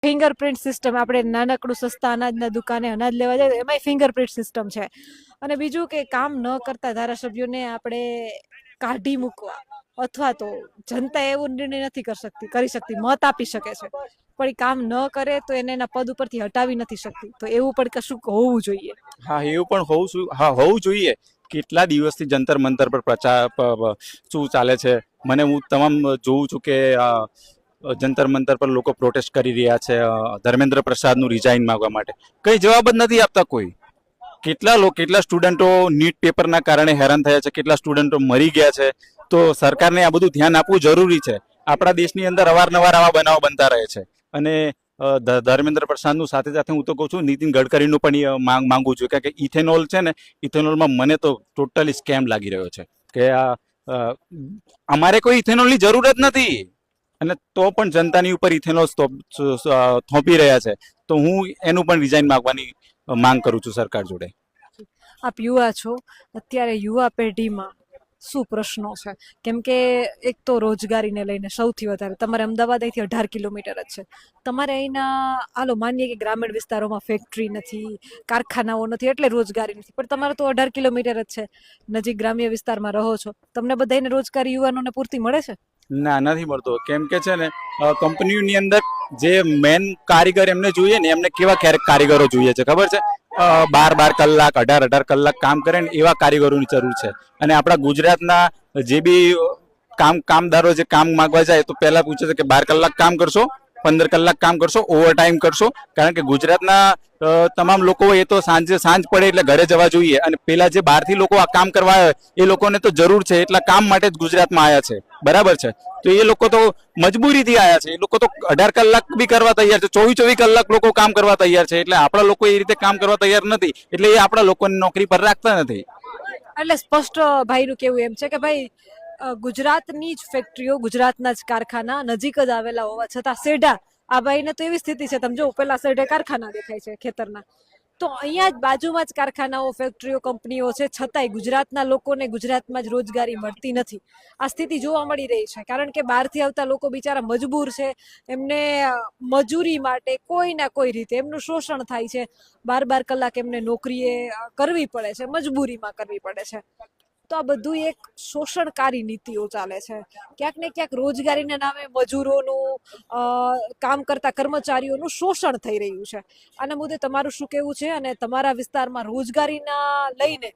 Fingerprint system, આપણે નાનકડું સસ્તા અનાજના દુકાને અનાજ લેવા જાય એમાંય ફિંગરપ્રિન્ટ સિસ્ટમ છે. અને બીજું કે કામ ન કરતા ધારાસભ્યોને આપણે કાઢી મૂકવા, અથવા તો જનતા એવો નિર્ણય નથી કરી શકતી, મત આપી શકે છે પણ એ કામ ન કરે તો એને એના પદ ઉપરથી હટાવી નથી શકતી. તો એવું પણ કશું હોવું જોઈએ. હા, એવું પણ હોવું જોઈએ. કેટલા દિવસથી જંતર મંતર પર પ્રચાર શું ચાલે છે, હું તમામ જોઉં છું કે જંતર મંતર પર લોકો પ્રોટેસ્ટ કરી રહ્યા છે ધર્મેન્દ્ર પ્રસાદનું રિઝાઇન માંગવા માટે. કઈ જવાબ જ નથી આપતા કોઈ. કેટલા સ્ટુડન્ટો નીટ પેપરના કારણે હેરાન થયા છે, કેટલા સ્ટુડન્ટો મરી ગયા છે. તો સરકારને આ બધું ધ્યાન આપવું જરૂરી છે. આપણા દેશની અંદર અવારનવાર આવા બનાવો બનતા રહે છે. અને ધર્મેન્દ્ર પ્રસાદનું સાથે સાથે હું તો કહું છું નીતિન ગડકરીનું પણ માંગુ છું કે ઇથેનોલ છે ને, ઇથેનોલમાં મને તો ટોટલી સ્કેમ લાગી રહ્યો છે કે અમારે કોઈ ઇથેનોલની જરૂર જ નથી, અને તો પણ જનતાની ઉપર ઇથેનોલ થોપી રહ્યા છે. તો હું એનું પણ રિઝાઇન માંગવાની માંગ કરું છું સરકાર જોડે. આપ યુવા છો, અત્યારે યુવા પેઢીમાં શું પ્રશ્નો છે? કેમ કે એક તો રોજગારીને લઈને સૌથી વધારે તમારે અમદાવાદ અહીંથી 18 કિલોમીટર જ છે. તમારે અહીંના હાલો માનીએ કે ગ્રામીણ વિસ્તારોમાં ફેક્ટરી નથી, કારખાનાઓ નથી, એટલે રોજગારી નથી, પણ તમારે તો 18 કિલોમીટર જ છે, નજીક ગ્રામ્ય વિસ્તારમાં રહો છો, તમને બધાને રોજગારી યુવાનોને પૂરતી મળે છે? ના, નથી મળતો. કેમ કે છે ને, કંપનીઓની અંદર જે મેન કારીગર એમને જોઈએ ને, એમને કેવા કારીગરો જોઈએ છે ખબર છે? 12 કલાક 18 કલાક કામ કરે ને એવા કારીગરોની જરૂર છે. અને આપણા ગુજરાતના જે બી કામદારો જે કામ માંગવા જાય તો પહેલા પૂછે છે કે 12 કલાક કામ કરશો, 15 કલાક કામ કરશો, ઓવર ટાઈમ કરશો. કારણ કે ગુજરાતના તમામ લોકો એ તો સાંજ પડે એટલે ઘરે જવા જોઈએ. અને પેલા જે બહારથી લોકો આ કામ કરવા આવે એ લોકોને તો જરૂર છે, એટલા કામ માટે જ ગુજરાતમાં આવ્યા છે, બરાબર છે? તો એ લોકો તો મજબૂરીથી આવ્યા છે. એ લોકો તો 18 કલાક બી કરવા તૈયાર છે, 24 કલાક લોકો કામ કરવા તૈયાર છે. એટલે આપણા લોકો એ રીતે કામ કરવા તૈયાર નથી, એટલે એ આપણા લોકોને નોકરી પર રાખતા નથી. એટલે સ્પષ્ટ ભાઈનું કેવું એમ છે કે ભાઈ ગુજરાતની જ ફેક્ટરીઓ, ગુજરાતના જ કારખાના નજીક જ આવેલા હોવા છતાં સેઢા, આ ભાઈને તો એવી સ્થિતિ છે, તમે જો પેલા સેઢે કારખાના દેખાય છે ખેતરના, તો અહીંયા જ બાજુમાં જ કારખાનાઓ, ફેક્ટરીઓ, કંપનીઓ છે, છતાંય ગુજરાતના લોકોને ગુજરાતમાં જ રોજગારી મળતી નથી. આ સ્થિતિ જોવા મળી રહી છે કારણ કે બહારથી આવતા લોકો બિચારા મજબૂર છે, એમને મજૂરી માટે કોઈ ના કોઈ રીતે એમનું શોષણ થાય છે. 12 કલાક એમને નોકરીએ કરવી પડે છે, મજબૂરીમાં કરવી પડે છે. તો આ બધું એક શોષણકારી નીતિઓ ચાલે છે. ક્યાંક ને ક્યાંક રોજગારીના નામે મજૂરોનું, કામ કરતા કર્મચારીઓનું શોષણ થઈ રહ્યું છે. આના મુદ્દે તમારું શું કહેવું છે? અને તમારા વિસ્તારમાં રોજગારીના લઈને